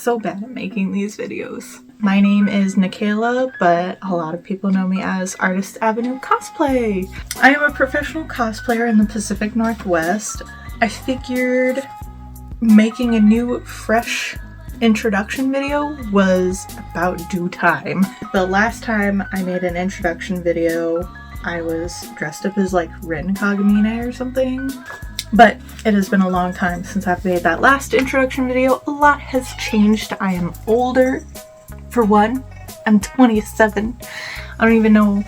so bad at making these videos. My name is Nikayla, but a lot of people know me as Artist Avenue Cosplay. I am a professional cosplayer in the Pacific Northwest. I figured making a new, fresh introduction video was about due time. The last time I made an introduction video, I was dressed up as like Rin Kagamine or something. But it has been a long time since I've made that last introduction video. A lot has changed. I am older, for one. I'm 27. I don't even know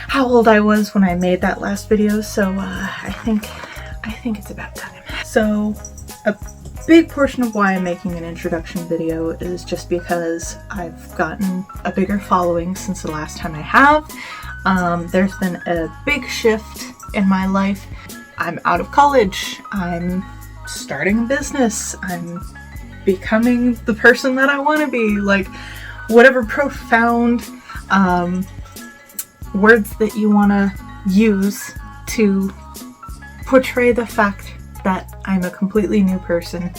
how old I was when I made that last video, so I think it's about time. So a big portion of why I'm making an introduction video is just because I've gotten a bigger following since the last time I have. There's been a big shift in my life. I'm out of college, I'm starting a business, I'm becoming the person that I want to be, like whatever profound words that you want to use to portray the fact that I'm a completely new person.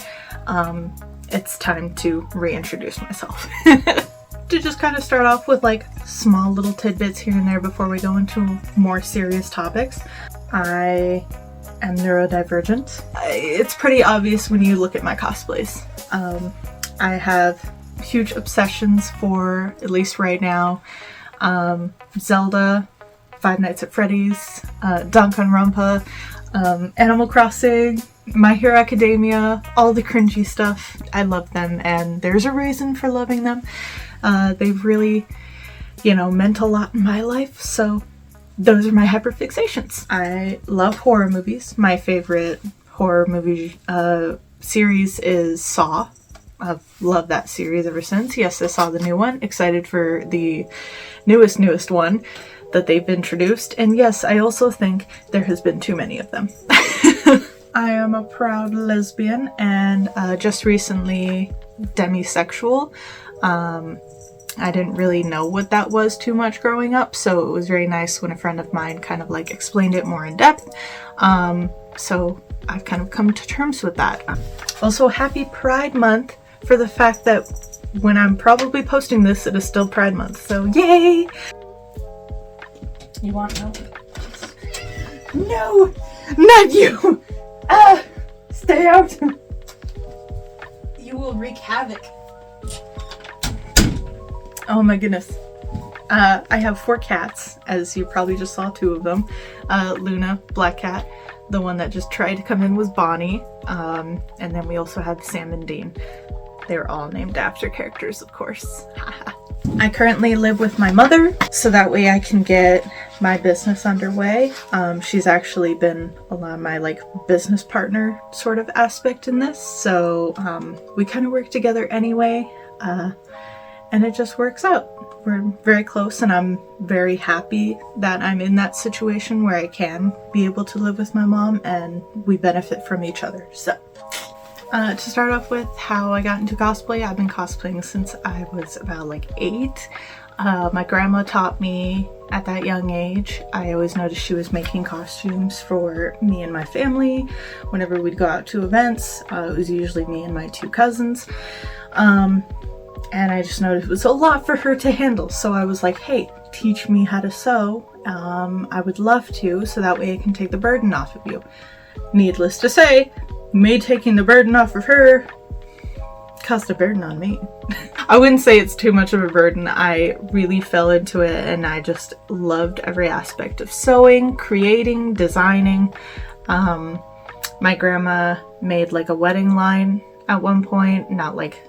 It's time to reintroduce myself. To just kind of start off with like small little tidbits here and there before we go into more serious topics. I am neurodivergent. It's pretty obvious when you look at my cosplays. I have huge obsessions for, at least right now, Zelda, Five Nights at Freddy's, Danganronpa, Animal Crossing, My Hero Academia, all the cringy stuff. I love them, and there's a reason for loving them. They've really, meant a lot in my life, so those are my hyperfixations. I love horror movies. My favorite horror movie series is Saw. I've loved that series ever since. Yes, I saw the new one. Excited for the newest one that they've introduced. And yes, I also think there has been too many of them. I am a proud lesbian and just recently demisexual. I didn't really know what that was too much growing up, so it was very nice when a friend of mine kind of like explained it more in depth. So I've kind of come to terms with that. Also, happy Pride Month for the fact that when I'm probably posting this, it is still Pride Month, so yay! You want milk? No! Not you! Stay out! You will wreak havoc. Oh my goodness. I have 4 cats, as you probably just saw 2 of them. Luna, black cat. The one that just tried to come in was Bonnie. And then we also have Sam and Dean. They were all named after characters, of course. I currently live with my mother, so that way I can get my business underway. She's actually been a lot of my like business partner sort of aspect in this, so we kind of work together anyway. And it just works out. We're very close, and I'm very happy that I'm in that situation where I can be able to live with my mom and we benefit from each other. So, to start off with how I got into cosplay, I've been cosplaying since I was about like 8. My grandma taught me at that young age. I always noticed she was making costumes for me and my family. Whenever we'd go out to events, it was usually me and my 2 cousins. And I just noticed it was a lot for her to handle, so I was like, hey, teach me how to sew. I would love to, so that way I can take the burden off of you. Needless to say, me taking the burden off of her caused a burden on me. I wouldn't say it's too much of a burden. I really fell into it, and I just loved every aspect of sewing, creating, designing. My grandma made like a wedding line at one point, not like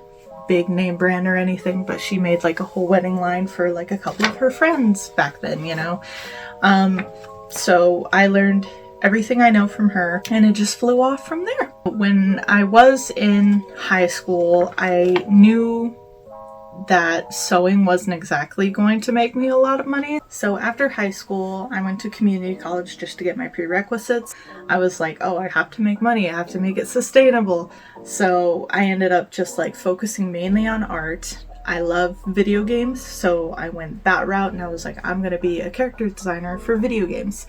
big name brand or anything, but she made like a whole wedding line for like a couple of her friends back then, so I learned everything I know from her, and it just flew off from there. When I was in high school, I knew that sewing wasn't exactly going to make me a lot of money. So after high school, I went to community college just to get my prerequisites. I was like, oh, I have to make money. I have to make it sustainable. So I ended up just like focusing mainly on art. I love video games, so I went that route, and I was like, I'm gonna be a character designer for video games.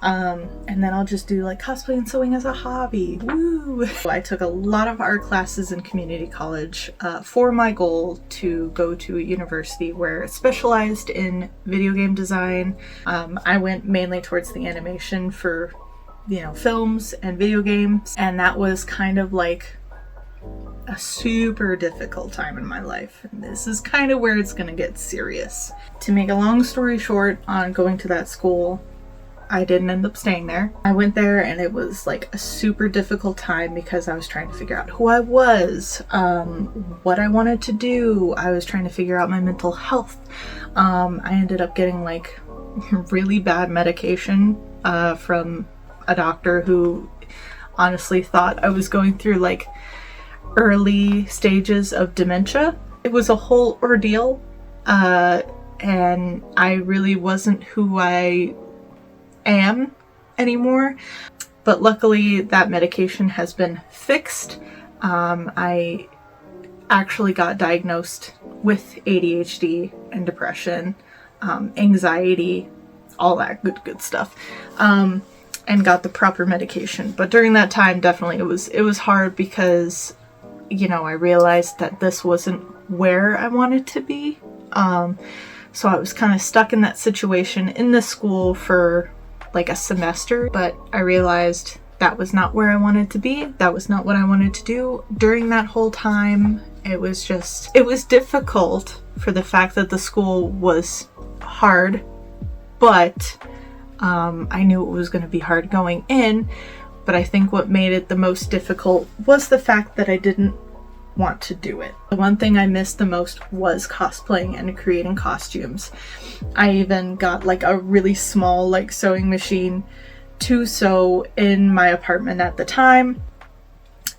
And then I'll just do like cosplay and sewing as a hobby. Woo! I took a lot of art classes in community college for my goal to go to a university where it specialized in video game design. I went mainly towards the animation for, you know, films and video games, and that was kind of like a super difficult time in my life. And this is kind of where it's gonna get serious. To make a long story short, on going to that school, I didn't end up staying there. I went there and it was like a super difficult time because I was trying to figure out who I was, what I wanted to do. I was trying to figure out my mental health. I ended up getting like really bad medication from a doctor who honestly thought I was going through like early stages of dementia. It was a whole ordeal, and I really wasn't who I am anymore. But luckily that medication has been fixed. I actually got diagnosed with ADHD and depression, anxiety, all that good stuff, and got the proper medication. But during that time, definitely it was hard because, you know, I realized that this wasn't where I wanted to be. So I was kind of stuck in that situation in the school for like a semester, but I realized that was not where I wanted to be. That was not what I wanted to do. During that whole time, it was difficult for the fact that the school was hard, but I knew it was going to be hard going in. But I think what made it the most difficult was the fact that I didn't want to do it. The one thing I missed the most was cosplaying and creating costumes. I even got like a really small like sewing machine to sew in my apartment at the time.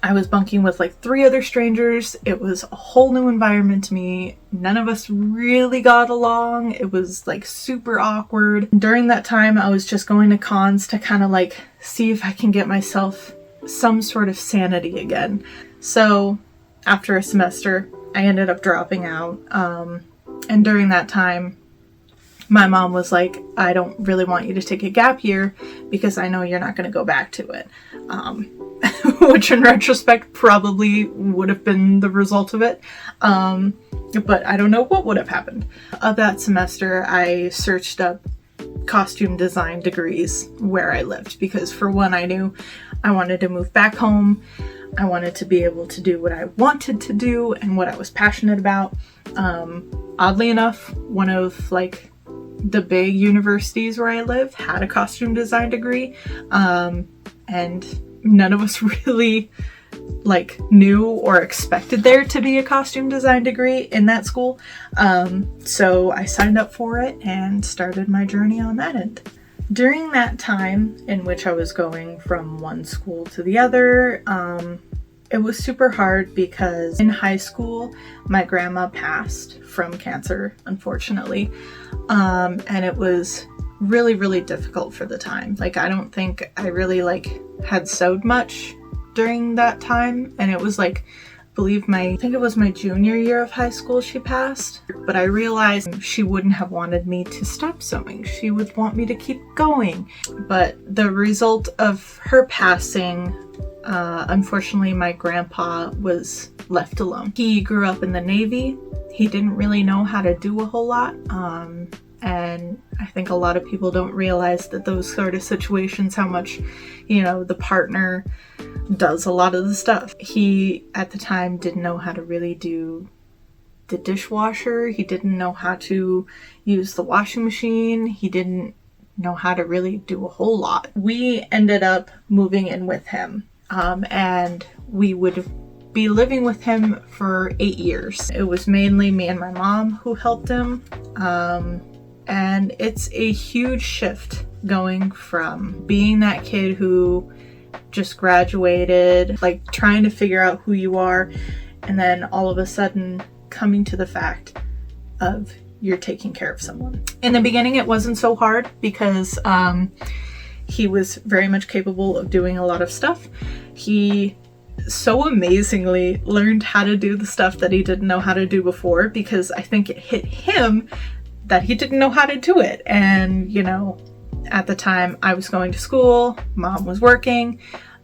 I was bunking with like 3 other strangers. It was a whole new environment to me. None of us really got along. It was like super awkward. During that time, I was just going to cons to kind of like see if I can get myself some sort of sanity again. So after a semester, I ended up dropping out. And during that time, my mom was like, I don't really want you to take a gap year because I know you're not going to go back to it. Which in retrospect probably would have been the result of it. But I don't know what would have happened. Of that semester, I searched up costume design degrees where I lived because for one, I knew I wanted to move back home. I wanted to be able to do what I wanted to do and what I was passionate about. Oddly enough, one of like the big universities where I live had a costume design degree, and none of us really like knew or expected there to be a costume design degree in that school. So I signed up for it and started my journey on that end. During that time in which I was going from one school to the other, it was super hard because in high school, my grandma passed from cancer, unfortunately. And it was really, really difficult for the time. Like, I don't think I really like had sewed much during that time. And it was like, I think it was my junior year of high school she passed. But I realized she wouldn't have wanted me to stop sewing. She would want me to keep going. But the result of her passing, unfortunately, my grandpa was left alone. He grew up in the Navy. He didn't really know how to do a whole lot. And I think a lot of people don't realize that those sort of situations, how much, you know, the partner does a lot of the stuff. He, at the time, didn't know how to really do the dishwasher. He didn't know how to use the washing machine. He didn't know how to really do a whole lot. We ended up moving in with him, and we would be living with him for 8 years. It was mainly me and my mom who helped him. And it's a huge shift going from being that kid who just graduated, like trying to figure out who you are, and then all of a sudden coming to the fact of you're taking care of someone. In the beginning, it wasn't so hard because he was very much capable of doing a lot of stuff. He so amazingly learned how to do the stuff that he didn't know how to do before, because I think it hit him that he didn't know how to do it. And, you know, At the time I was going to school, mom was working.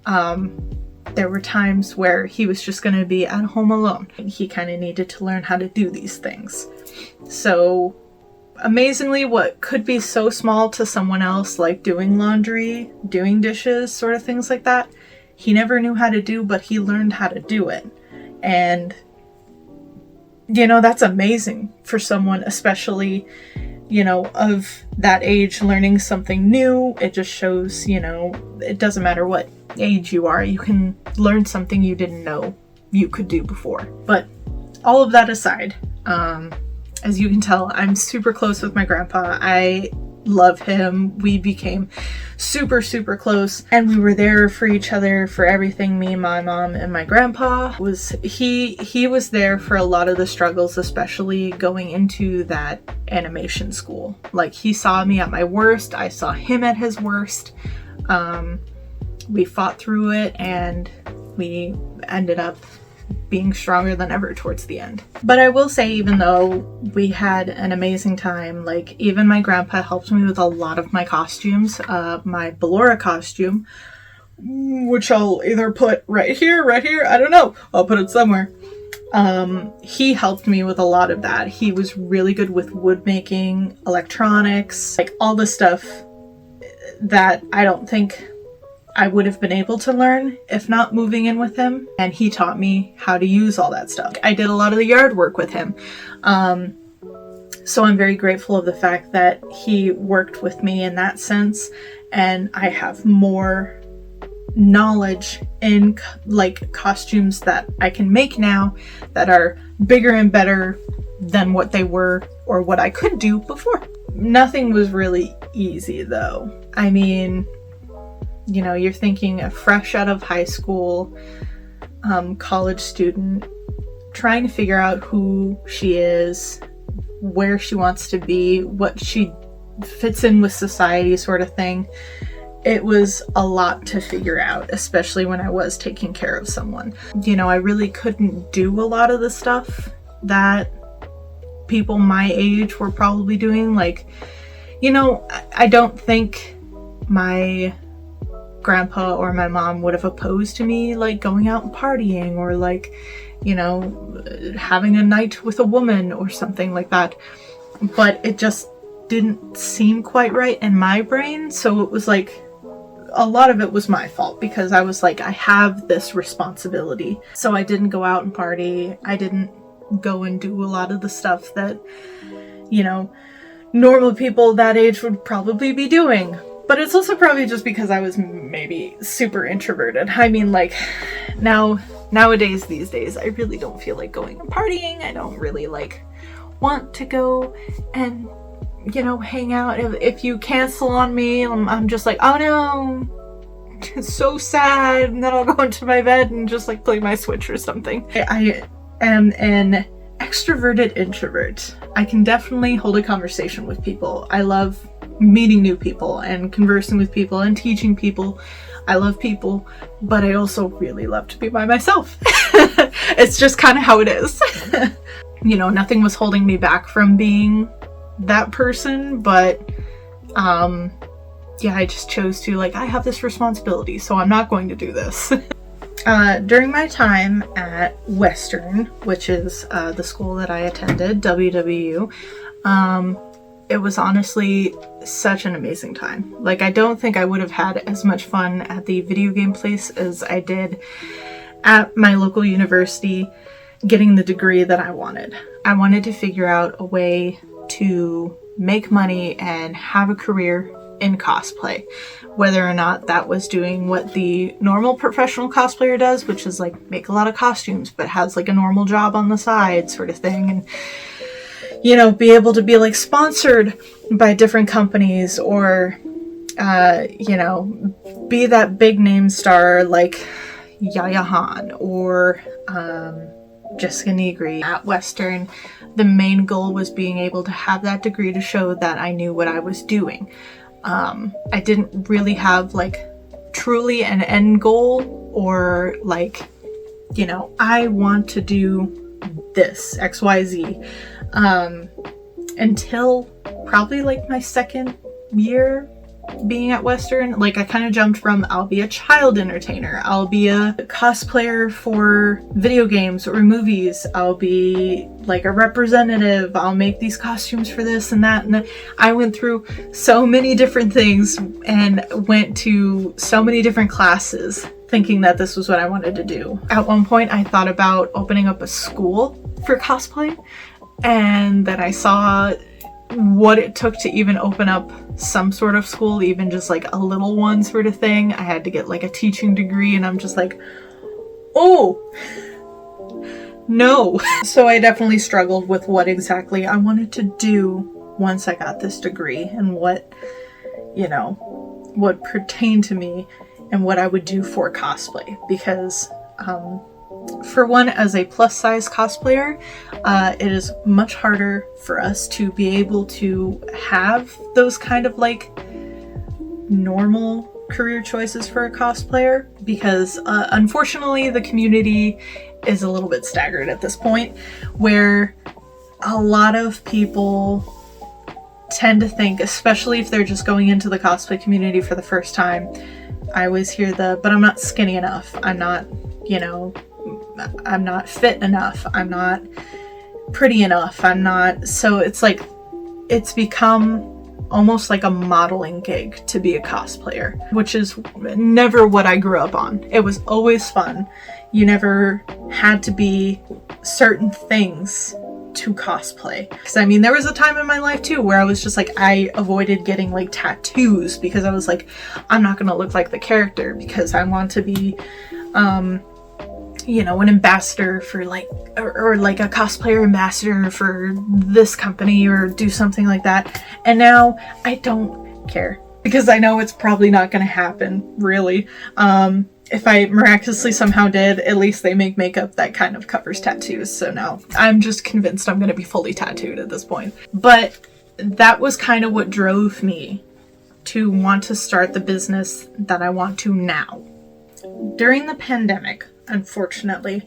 There were times where he was just going to be at home alone. He kind of needed to learn how to do these things. So amazingly, what could be so small to someone else, like doing laundry, doing dishes, sort of things like that, he never knew how to do, but he learned how to do it. And, you know, that's amazing for someone, especially, you know, of that age, learning something new. It just shows, you know, it doesn't matter what age you are, you can learn something you didn't know you could do before. But all of that aside, as you can tell, I'm super close with my grandpa. I love him. We became super, super close, and we were there for each other for everything. Me, my mom, and my grandpa he was there for a lot of the struggles, especially going into that animation school. Like, he saw me at my worst, I saw him at his worst. We fought through it, and we ended up being stronger than ever towards the end. But I will say, even though we had an amazing time, like, even my grandpa helped me with a lot of my costumes. My Ballora costume, which I'll either put right here, I don't know, I'll put it somewhere. He helped me with a lot of that. He was really good with wood making, electronics, like all the stuff that I don't think I would have been able to learn if not moving in with him. And he taught me how to use all that stuff. I did a lot of the yard work with him. So I'm very grateful of the fact that he worked with me in that sense. And I have more knowledge in like costumes that I can make now that are bigger and better than what they were or what I could do before. Nothing was really easy though. I mean, you know, you're thinking a fresh out of high school, college student, trying to figure out who she is, where she wants to be, what she fits in with society, sort of thing. It was a lot to figure out, especially when I was taking care of someone. You know, I really couldn't do a lot of the stuff that people my age were probably doing. Like, you know, I don't think my grandpa or my mom would have opposed to me like going out and partying or like, you know, having a night with a woman or something like that. But it just didn't seem quite right in my brain. So it was like, a lot of it was my fault because I was like, I have this responsibility. So I didn't go out and party. I didn't go and do a lot of the stuff that, you know, normal people that age would probably be doing. But it's also probably just because I was maybe super introverted. I mean, like, nowadays, these days, I really don't feel like going and partying. I don't really, like, want to go and, you know, hang out. If you cancel on me, I'm just like, oh no, it's so sad. And then I'll go into my bed and just, like, play my Switch or something. I am an extroverted introvert. I can definitely hold a conversation with people. I love meeting new people and conversing with people and teaching people. I love people, but I also really love to be by myself. It's just kind of how it is. You know, nothing was holding me back from being that person, but yeah, I just chose to, like, I have this responsibility, so I'm not going to do this. During my time at Western, which is the school that I attended, WWU, it was honestly such an amazing time. Like, I don't think I would have had as much fun at the video game place as I did at my local university getting the degree that I wanted. I wanted to figure out a way to make money and have a career in cosplay, whether or not that was doing what the normal professional cosplayer does, which is like make a lot of costumes but has like a normal job on the side sort of thing, and, you know, be able to be like sponsored by different companies, or you know, be that big name star like Yaya Han or Jessica Negri. At Western, the main goal was being able to have that degree to show that I knew what I was doing. I didn't really have like truly an end goal, or like, you know, I want to do this XYZ, until probably like my second year being at Western. Like, I kind of jumped from, I'll be a child entertainer, I'll be a cosplayer for video games or movies, I'll be like a representative, I'll make these costumes for this and that, and I went through so many different things and went to so many different classes thinking that this was what I wanted to do. At one point I thought about opening up a school for cosplay, and then I saw what it took to even open up some sort of school, even just like a little one sort of thing. I had to get like a teaching degree, and I'm just like, oh no. So I definitely struggled with what exactly I wanted to do once I got this degree, and what, you know, what pertained to me and what I would do for cosplay. Because for one, as a plus size cosplayer, it is much harder for us to be able to have those kind of like normal career choices for a cosplayer, because unfortunately the community is a little bit staggered at this point, where a lot of people tend to think, especially if they're just going into the cosplay community for the first time, I always hear but I'm not skinny enough, I'm not, you know, I'm not fit enough, I'm not pretty enough, I'm not. So it's like, it's become almost like a modeling gig to be a cosplayer, which is never what I grew up on. It was always fun. You never had to be certain things to cosplay. Because I mean, there was a time in my life too where I was just like, I avoided getting like tattoos because I was like, I'm not gonna look like the character, because I want to be you know, an ambassador for like, or like a cosplayer ambassador for this company, or do something like that. And now I don't care, because I know it's probably not going to happen, really. If I miraculously somehow did, at least they make makeup that kind of covers tattoos. So now I'm just convinced I'm going to be fully tattooed at this point. But that was kind of what drove me to want to start the business that I want to now. During the pandemic, unfortunately,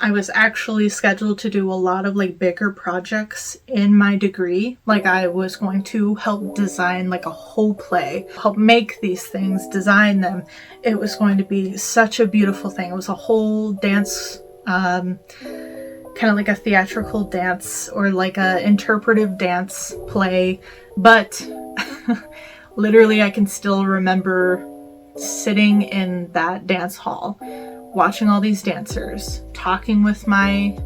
I was actually scheduled to do a lot of like bigger projects in my degree. Like, I was going to help design like a whole play, help make these things, design them. It was going to be such a beautiful thing. It was a whole dance, kind of like a theatrical dance, or like a interpretive dance play. But literally I can still remember sitting in that dance hall, watching all these dancers, talking with my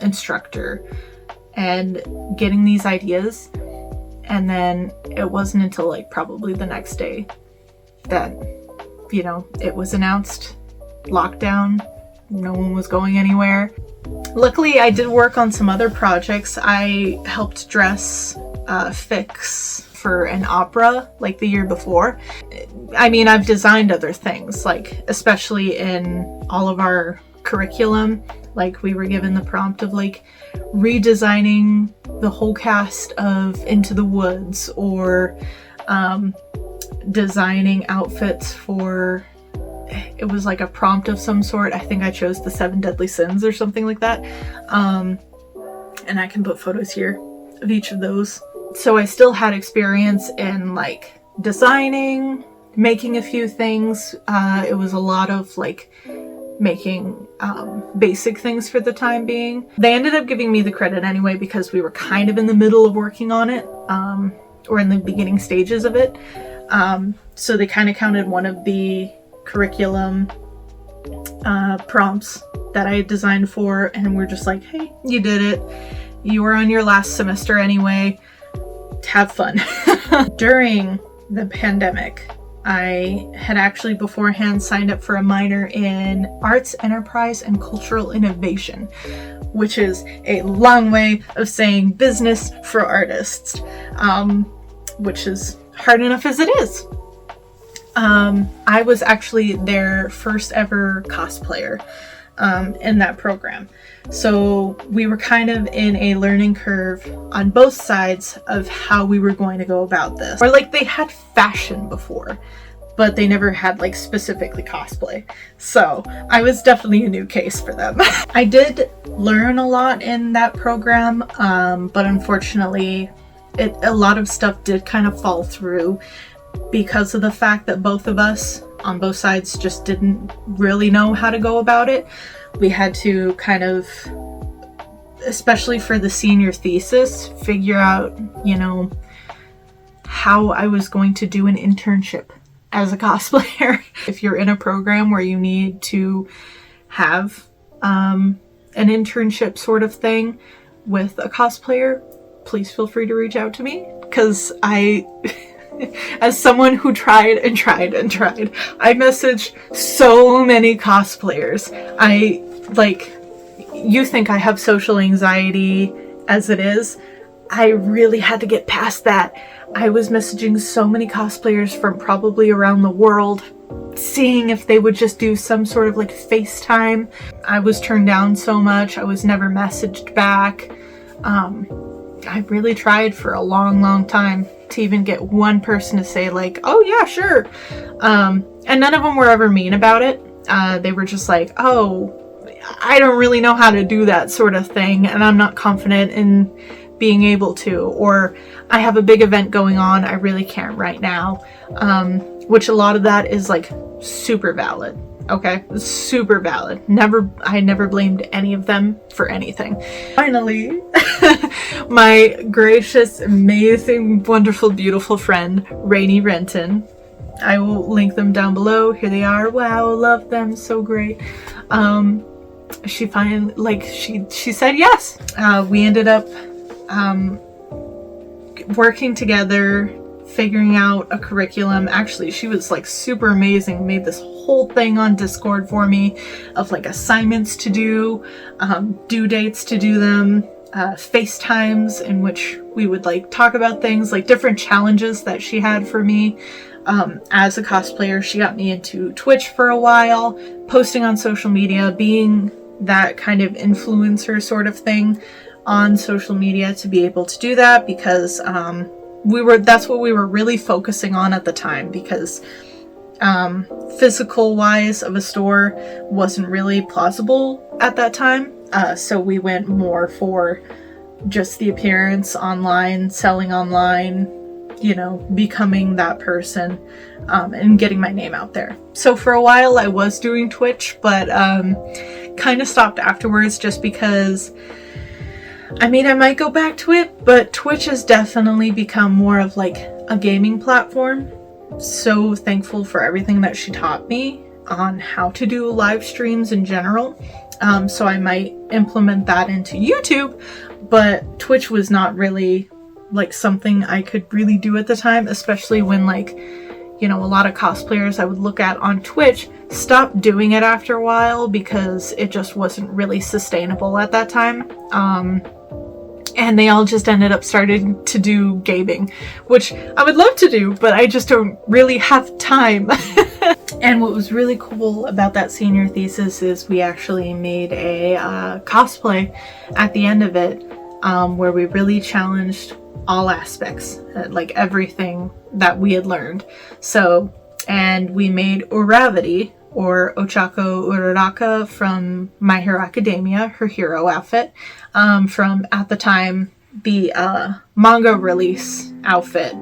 instructor, and getting these ideas. And then it wasn't until like probably the next day that, you know, it was announced, lockdown, no one was going anywhere. Luckily, I did work on some other projects. I helped dress Fix for an opera like the year before. I mean, I've designed other things, like especially in all of our curriculum, like we were given the prompt of like redesigning the whole cast of Into the Woods, or designing outfits for, it was like a prompt of some sort. I think I chose the 7 Deadly Sins or something like that. And I can put photos here of each of those. So I still had experience in like designing, making a few things. It was a lot of like making basic things for the time being. They ended up giving me the credit anyway, because we were kind of in the middle of working on it, or in the beginning stages of it. So they kind of counted one of the curriculum prompts that I had designed for, and we're just like, hey, you did it. You were on your last semester anyway. Have fun. During the pandemic, I had actually beforehand signed up for a minor in Arts, Enterprise, and Cultural Innovation, which is a long way of saying business for artists, which is hard enough as it is. I was actually their first ever cosplayer in that program. So we were kind of in a learning curve on both sides of how we were going to go about this. Or like, they had fashion before, but they never had like specifically cosplay. So I was definitely a new case for them. I did learn a lot in that program, but unfortunately a lot of stuff did kind of fall through because of the fact that both of us on both sides just didn't really know how to go about it. We had to kind of, especially for the senior thesis, figure out, you know, how I was going to do an internship as a cosplayer. If you're in a program where you need to have an internship sort of thing with a cosplayer, please feel free to reach out to me, because I as someone who tried and tried and tried, I messaged so many cosplayers. You think I have social anxiety as it is. I really had to get past that. I was messaging so many cosplayers from probably around the world, seeing if they would just do some sort of like FaceTime. I was turned down so much. I was never messaged back. I really tried for a long time to even get one person to say like, oh yeah, sure. And none of them were ever mean about it. They were just like, oh, I don't really know how to do that sort of thing, and I'm not confident in being able to, or I have a big event going on, I really can't right now. Which a lot of that is like super valid. Okay, super valid. I never blamed any of them for anything. Finally, my gracious, amazing, wonderful, beautiful friend, Rainy Renton. I will link them down below. Here they are. Wow, love them, so great. She finally, like, she said yes. We ended up working together, figuring out a curriculum. Actually, she was like super amazing, made this whole thing on Discord for me of like assignments to do, due dates to do them, FaceTimes in which we would like talk about things, like different challenges that she had for me. As a cosplayer, she got me into Twitch for a while, posting on social media, being that kind of influencer sort of thing on social media, to be able to do that, because that's what we were really focusing on at the time, because physical wise of a store wasn't really plausible at that time. So we went more for just the appearance online, selling online, you know, becoming that person, and getting my name out there. So for a while I was doing Twitch, but kind of stopped afterwards, just because, I mean, I might go back to it, but Twitch has definitely become more of like a gaming platform. So thankful for everything that she taught me on how to do live streams in general. So I might implement that into YouTube, but Twitch was not really like something I could really do at the time, especially when, like, you know, a lot of cosplayers I would look at on Twitch stopped doing it after a while because it just wasn't really sustainable at that time. And they all just ended up starting to do gaming, which I would love to do, but I just don't really have time. And what was really cool about that senior thesis is we actually made a cosplay at the end of it, where we really challenged all aspects, like everything that we had learned. So, and we made Uravity, or Ochako Uraraka, from My Hero Academia, her hero outfit, from, at the time, the manga release outfit.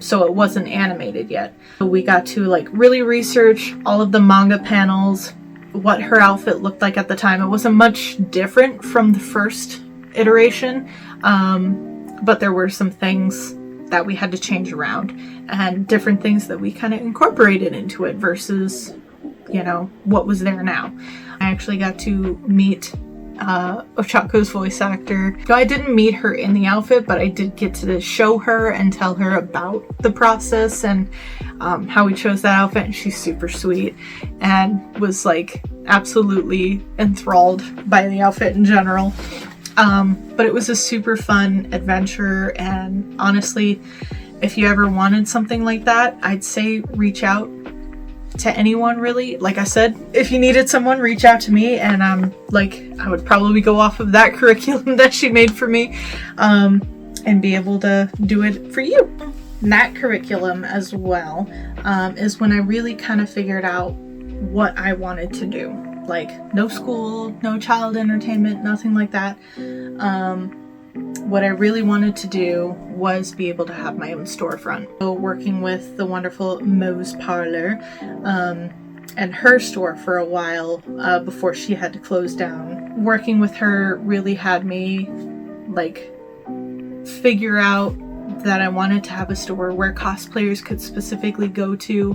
So it wasn't animated yet. So we got to like really research all of the manga panels, what her outfit looked like at the time. It wasn't much different from the first iteration, but there were some things that we had to change around, and different things that we kind of incorporated into it versus, you know, what was there now. I actually got to meet Ochako's voice actor. So I didn't meet her in the outfit, but I did get to show her and tell her about the process and how we chose that outfit, and she's super sweet and was like absolutely enthralled by the outfit in general. But it was a super fun adventure, and honestly, if you ever wanted something like that, I'd say reach out to anyone, really. Like I said, if you needed someone, reach out to me, and I would probably go off of that curriculum that she made for me, and be able to do it for you. And that curriculum as well is when I really kind of figured out what I wanted to do. Like, no school, no child entertainment, nothing like that. what I really wanted to do was be able to have my own storefront. So working with the wonderful Mo's Parlor and her store for a while before she had to close down. Working with her really had me like figure out that I wanted to have a store where cosplayers could specifically go to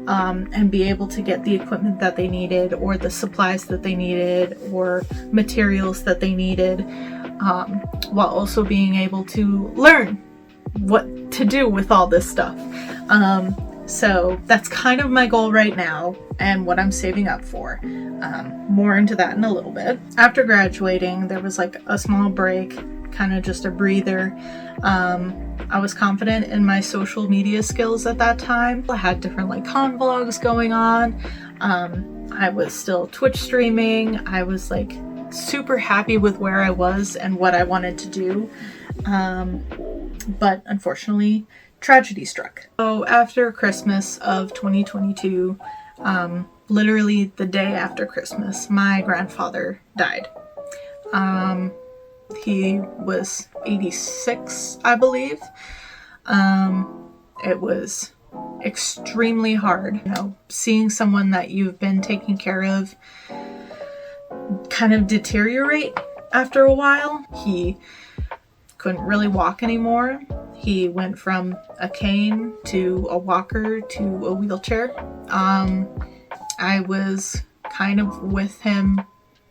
and be able to get the equipment that they needed, or the supplies that they needed, or materials that they needed, while also being able to learn what to do with all this stuff. So that's kind of my goal right now and what I'm saving up for. More into that in a little bit. After graduating, there was like a small break, kind of just a breather. I was confident in my social media skills at that time. I had different like con vlogs going on. I was still Twitch streaming. I was like super happy with where I was and what I wanted to do. But unfortunately, tragedy struck. So after Christmas of 2022, literally the day after Christmas, my grandfather died. He was 86, I believe. It was extremely hard, you know, seeing someone that you've been taking care of kind of deteriorate after a while. He couldn't really walk anymore. He went from a cane to a walker to a wheelchair. I was kind of with him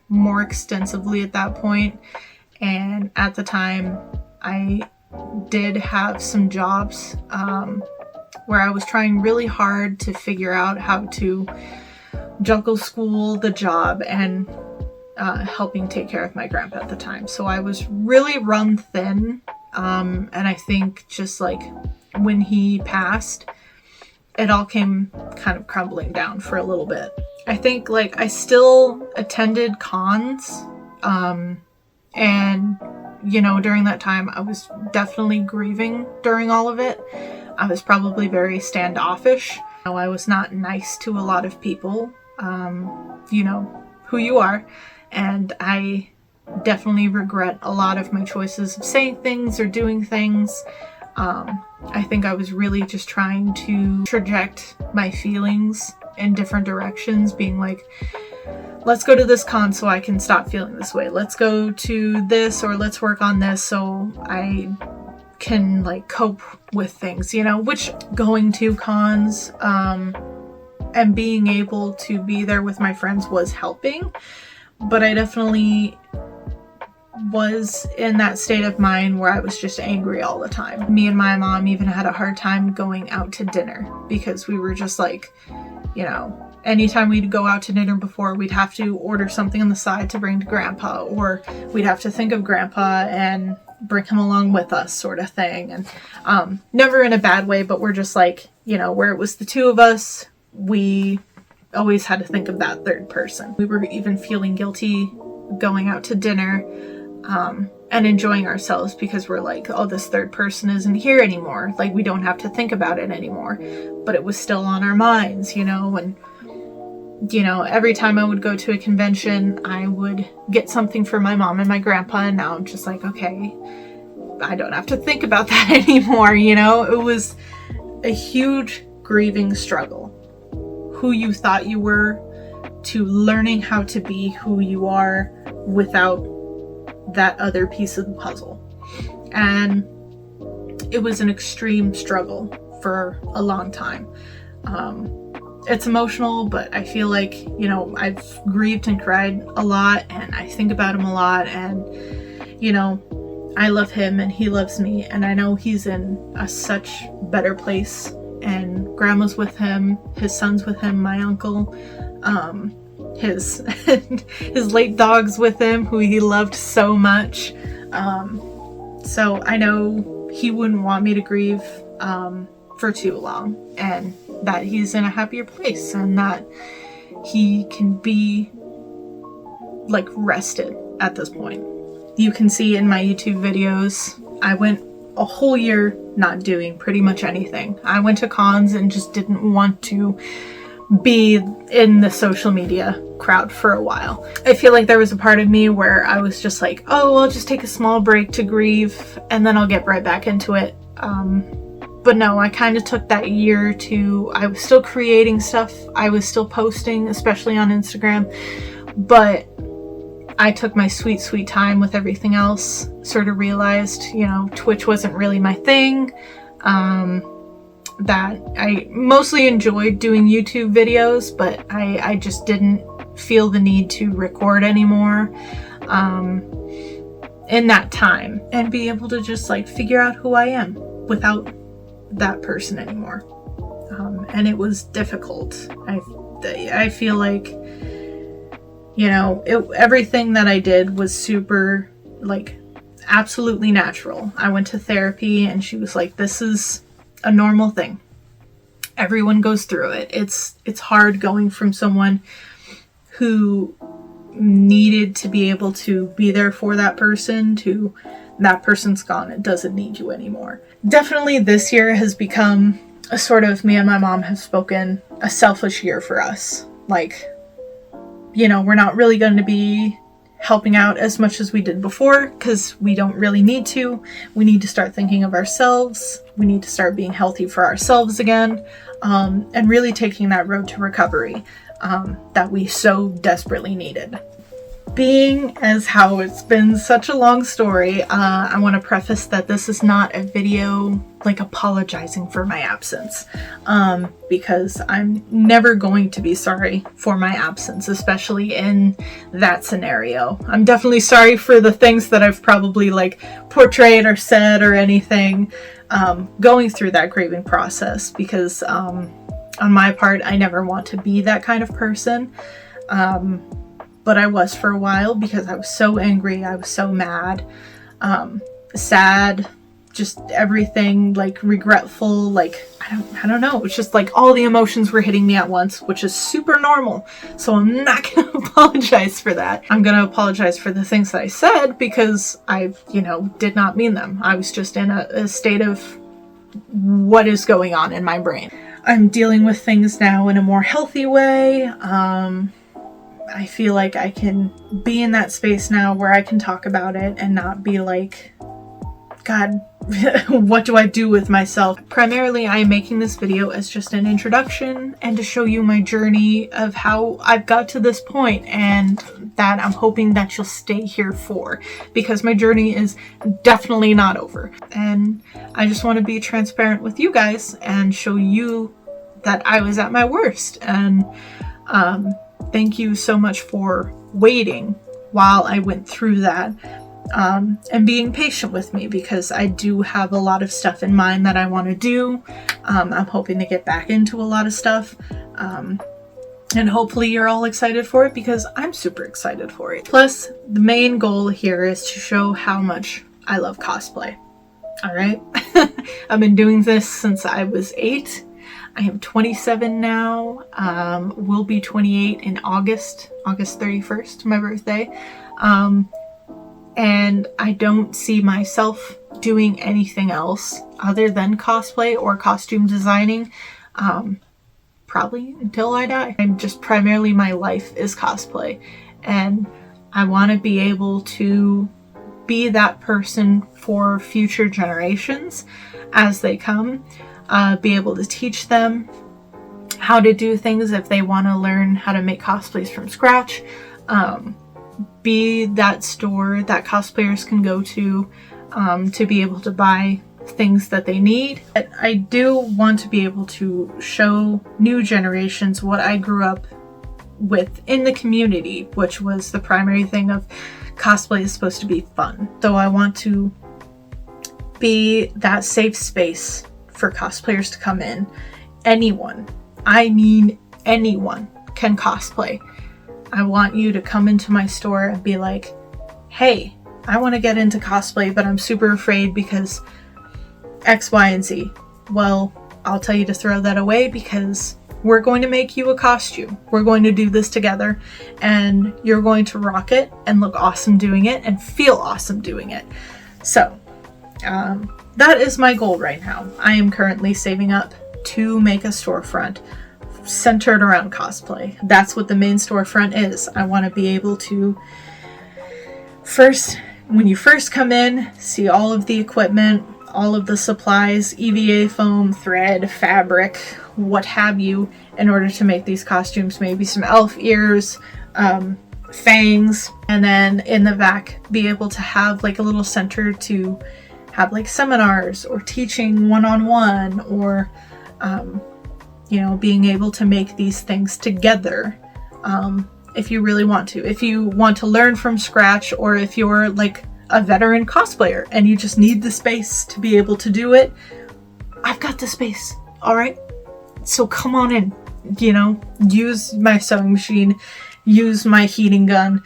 more extensively at that point. And at the time, I did have some jobs where I was trying really hard to figure out how to juggle school, the job, and helping take care of my grandpa at the time. So I was really run thin. And I think just like when he passed, it all came kind of crumbling down for a little bit. I think like I still attended cons. And, you know, during that time, I was definitely grieving during all of it. I was probably very standoffish. You know, I was not nice to a lot of people. You know who you are. And I definitely regret a lot of my choices of saying things or doing things. I think I was really just trying to project my feelings in different directions, being like, let's go to this con so I can stop feeling this way. Let's go to this, or let's work on this so I can like cope with things, you know, which going to cons and being able to be there with my friends was helping. But I definitely was in that state of mind where I was just angry all the time. Me and my mom even had a hard time going out to dinner because we were just like, you know, anytime we'd go out to dinner before, we'd have to order something on the side to bring to grandpa, or we'd have to think of grandpa and bring him along with us, sort of thing. And never in a bad way, but we're just like, you know, where it was the two of us, we always had to think of that third person. We were even feeling guilty going out to dinner and enjoying ourselves because we're like, oh, this third person isn't here anymore. Like, we don't have to think about it anymore. But it was still on our minds, you know, and you know, every time I would go to a convention, I would get something for my mom and my grandpa, and now I'm just like, okay, I don't have to think about that anymore, you know? It was a huge grieving struggle. Who you thought you were to learning how to be who you are without that other piece of the puzzle. And it was an extreme struggle for a long time. It's emotional, but I feel like, you know, I've grieved and cried a lot, and I think about him a lot, and, you know, I love him and he loves me, and I know he's in a such better place, and grandma's with him, his son's with him, my uncle, his his late dog's with him, who he loved so much. So I know he wouldn't want me to grieve for too long, and that he's in a happier place, and that he can be like rested at this point. You can see in my YouTube videos, I went a whole year not doing pretty much anything. I went to cons and just didn't want to be in the social media crowd for a while. I feel like there was a part of me where I was just like, oh, I'll just take a small break to grieve and then I'll get right back into it. But no, I kind of took that year to, I was still creating stuff, I was still posting, especially on Instagram, but I took my sweet, sweet time with everything else, sort of realized, you know, Twitch wasn't really my thing, that I mostly enjoyed doing YouTube videos, but I just didn't feel the need to record anymore in that time and be able to just like figure out who I am without that person anymore. And it was difficult. I feel like, you know, everything that I did was super, like, absolutely natural. I went to therapy and she was like, this is a normal thing. Everyone goes through it. It's hard going from someone who needed to be able to be there for that person to that person's gone. It doesn't need you anymore. Definitely this year has become a sort of, me and my mom have spoken, a selfish year for us. Like, you know, we're not really going to be helping out as much as we did before because we don't really need to. We need to start thinking of ourselves. We need to start being healthy for ourselves again, and really taking that road to recovery that we so desperately needed. Being as how it's been such a long story, I want to preface that this is not a video like apologizing for my absence, because I'm never going to be sorry for my absence, especially in that scenario. I'm definitely sorry for the things that I've probably like portrayed or said or anything going through that grieving process, because on my part, I never want to be that kind of person. But I was for a while because I was so angry, I was so mad, sad, just everything, like regretful, like I don't know, it's just like all the emotions were hitting me at once, which is super normal. So I'm not gonna apologize for that. I'm gonna apologize for the things that I said because I, you know, did not mean them. I was just in a state of what is going on in my brain. I'm dealing with things now in a more healthy way. I feel like I can be in that space now where I can talk about it and not be like, God, what do I do with myself? Primarily, I'm making this video as just an introduction and to show you my journey of how I've got to this point, and that I'm hoping that you'll stay here for, because my journey is definitely not over. And I just want to be transparent with you guys and show you that I was at my worst. And thank you so much for waiting while I went through that, and being patient with me, because I do have a lot of stuff in mind that I want to do. I'm hoping to get back into a lot of stuff, and hopefully you're all excited for it, because I'm super excited for it. Plus, the main goal here is to show how much I love cosplay. Alright? I've been doing this since I was 8. I am 27 now, will be 28 in August 31st, my birthday, and I don't see myself doing anything else other than cosplay or costume designing, probably until I die. I'm just primarily, my life is cosplay, and I want to be able to be that person for future generations as they come. Be able to teach them how to do things if they want to learn how to make cosplays from scratch. Be that store that cosplayers can go to be able to buy things that they need. I do want to be able to show new generations what I grew up with in the community, which was the primary thing of cosplay is supposed to be fun. So I want to be that safe space for cosplayers to come in. Anyone, I mean anyone, can cosplay. I want you to come into my store and be like, hey, I want to get into cosplay, but I'm super afraid because X, Y, and Z. Well, I'll tell you to throw that away, because we're going to make you a costume. We're going to do this together, and you're going to rock it and look awesome doing it and feel awesome doing it. So, that is my goal right now. I am currently saving up to make a storefront centered around cosplay. That's what the main storefront is. I want to be able to when you first come in, see all of the equipment, all of the supplies, EVA foam, thread, fabric, what have you, in order to make these costumes. Maybe some elf ears, fangs, and then in the back be able to have like a little center to have like seminars or teaching one-on-one, or you know, being able to make these things together. If you really want to. If you want to learn from scratch, or if you're like a veteran cosplayer and you just need the space to be able to do it, I've got the space, all right? So come on in, you know, use my sewing machine, use my heating gun,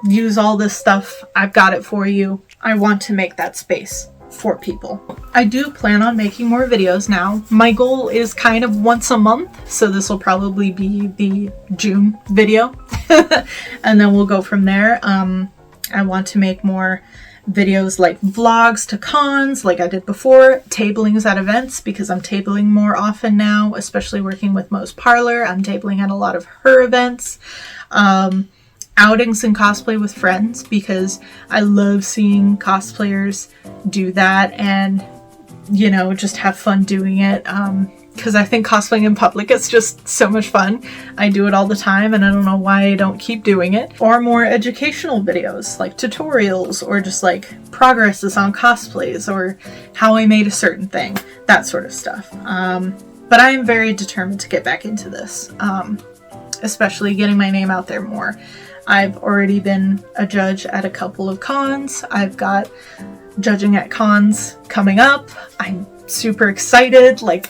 use all this stuff. I've got it for you. I want to make that space for people. I do plan on making more videos now. My goal is kind of once a month, so this will probably be the June video and then we'll go from there. I want to make more videos like vlogs to cons like I did before, tablings at events, because I'm tabling more often now, especially working with Mo's Parlor. I'm tabling at a lot of her events. Outings and cosplay with friends, because I love seeing cosplayers do that and, you know, just have fun doing it. Because I think cosplaying in public is just so much fun. I do it all the time and I don't know why I don't keep doing it. Or more educational videos like tutorials, or just like progresses on cosplays, or how I made a certain thing, that sort of stuff. But I am very determined to get back into this, especially getting my name out there more. I've already been a judge at a couple of cons. I've got judging at cons coming up. I'm super excited, like,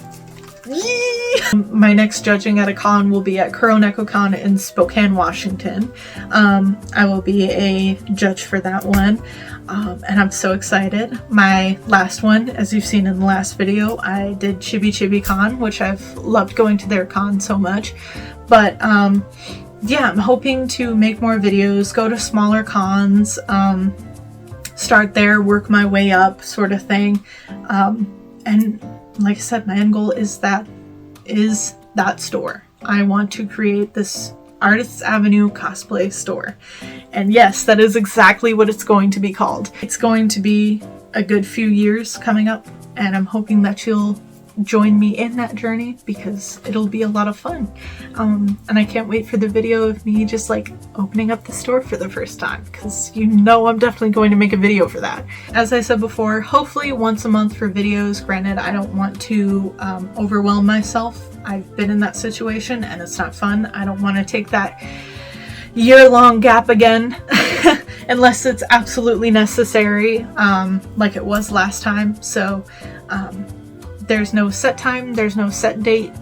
yee! My next judging at a con will be at CoroNecoCon in Spokane, Washington. I will be a judge for that one, and I'm so excited. My last one, as you've seen in the last video, I did Chibi Chibi Con, which I've loved going to their con so much. But yeah, I'm hoping to make more videos, go to smaller cons, start there, work my way up, sort of thing. And like I said, my end goal is that store. I want to create this Artists Avenue cosplay store. And yes, that is exactly what it's going to be called. It's going to be a good few years coming up, and I'm hoping that you'll join me in that journey, because it'll be a lot of fun. And I can't wait for the video of me just like opening up the store for the first time, because you know I'm definitely going to make a video for that. As I said before, hopefully once a month for videos. Granted, I don't want to overwhelm myself. I've been in that situation and it's not fun. I don't want to take that year-long gap again unless it's absolutely necessary, like it was last time. So there's no set time, there's no set date.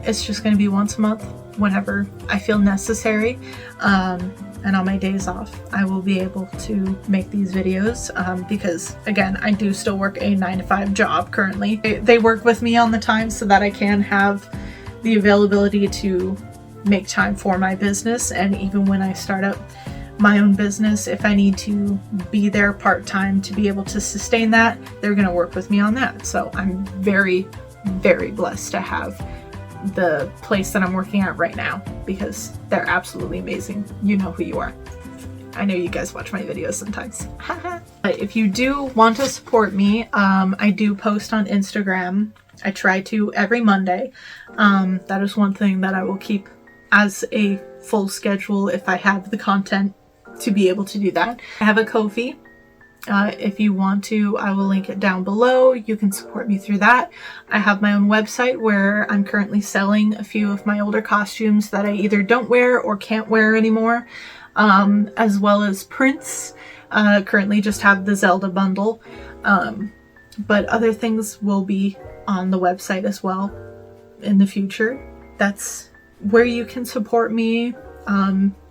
It's just going to be once a month whenever I feel necessary. And on my days off, I will be able to make these videos, because again, I do still work a 9-to-5 job currently. They work with me on the time so that I can have the availability to make time for my business. And even when I start up my own business, if I need to be there part-time to be able to sustain that, they're going to work with me on that. So I'm very, very blessed to have the place that I'm working at right now, because they're absolutely amazing. You know who you are. I know you guys watch my videos sometimes. If you do want to support me, I do post on Instagram. I try to every Monday. That is one thing that I will keep as a full schedule if I have the content to be able to do that. I have a Ko-fi. If you want to, I will link it down below. You can support me through that. I have my own website where I'm currently selling a few of my older costumes that I either don't wear or can't wear anymore, as well as prints. Currently just have the Zelda bundle, but other things will be on the website as well in the future. That's where you can support me,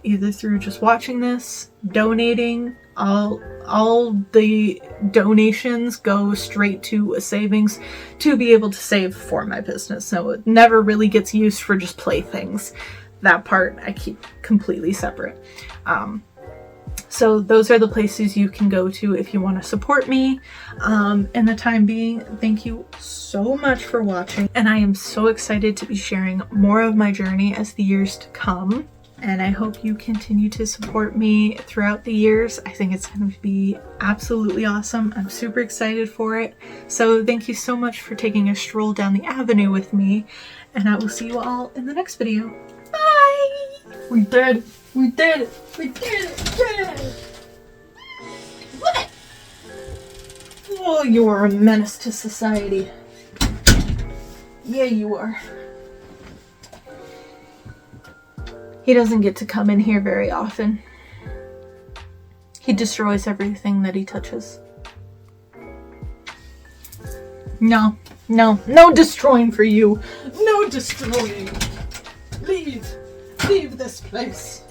either through just watching this, donating. All the donations go straight to a savings to be able to save for my business. So it never really gets used for just playthings. That part I keep completely separate. So those are the places you can go to if you want to support me. In the time being, thank you so much for watching, and I am so excited to be sharing more of my journey as the years to come. And I hope you continue to support me throughout the years. I think it's going to be absolutely awesome. I'm super excited for it. So thank you so much for taking a stroll down the avenue with me, and I will see you all in the next video. Bye! We did it! We did it! We did it! Yeah! What? Oh, you are a menace to society. Yeah, you are. He doesn't get to come in here very often. He destroys everything that he touches. No, no, no destroying for you. No destroying. Leave this place.